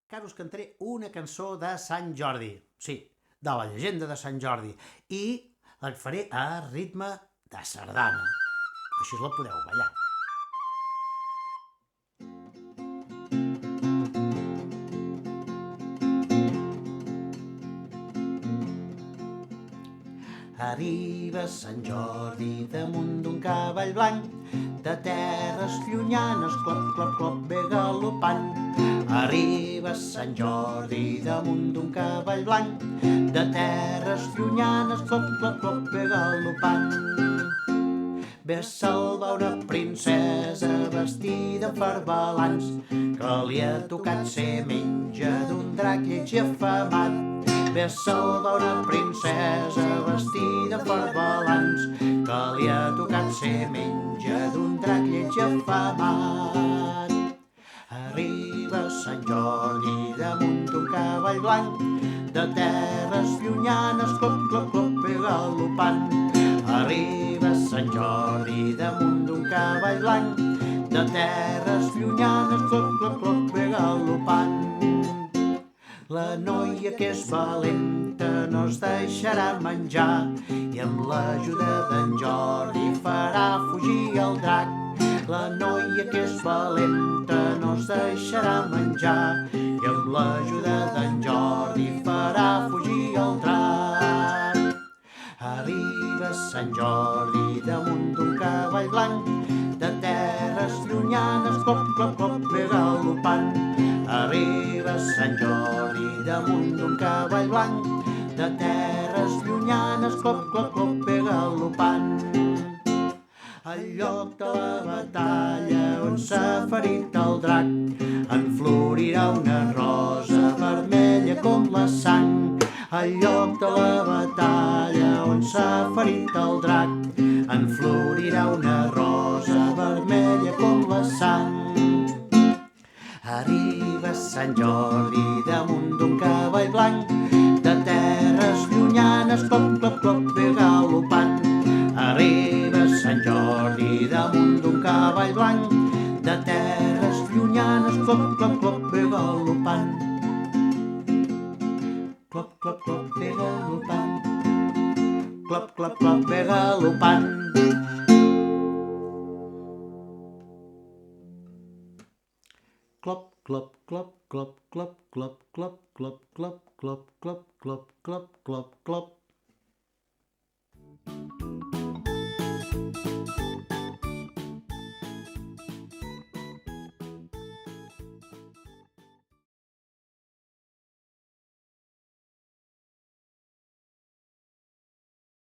Que ara us cantaré una cançó de Sant Jordi, sí, de la llegenda de Sant Jordi, i la faré a ritme de sardana. Així la podeu ballar. Arriba Sant Jordi damunt d'un cavall blanc, de terres llunyanes, clop, clop, clop, ve galopant. Arriba Sant Jordi damunt d'un cavall blanc, de terres llunyanes, clop, clop, clop, ve galopant. Ve a salvar una princesa vestida amb farbalans, que li ha tocat ser menja d'un drac lleig i afamat. Ve a salvar una princesa vestida amb farbalans, que li ha tocat ser menja d'un drac lleig i afamat. Arriba Sant Jordi damunt d'un cavall blanc, de terres llunyanes, clop, clop, clop, ve galopant. Arriba Sant Jordi damunt d'un cavall blanc, de terres llunyanes, clop, clop, clop, ve galopant. La noia que és valenta no es deixarà menjar, i amb l'ajuda d'en Jordi farà fugir el drac. La noia que és valenta no es deixarà menjar, i amb l'ajuda d'en Jordi farà fugir el drac. Arriba Sant Jordi damunt d'un cavall blanc, de terres llunyanes, clop, clop, clop, ve galopant. Arriba Sant Jordi damunt d'un cavall blanc, de terres llunyanes, clop, clop, clop, ve galopant. Al lloc de la batalla on s'ha ferit el drac, en florirà una rosa vermella com la sang. Al lloc de la batalla on s'ha ferit el drac, en florirà una rosa vermella com la sang. Arriba Sant Jordi damunt d'un cavall blanc, de terres llunyanes, clop, clop, clop, ve galopant. Arriba Sant Jordi damunt d'un cavall blanc, de terres llunyanes, clop, clop, clop, ve galopant. Clop, clop, clop, ve galopant. Clop, clop, clop, ve galopant. Clop, clop, clop, clop, clop, clop, clop, clop, clop, clop, clop, clop, clop, clop, clop.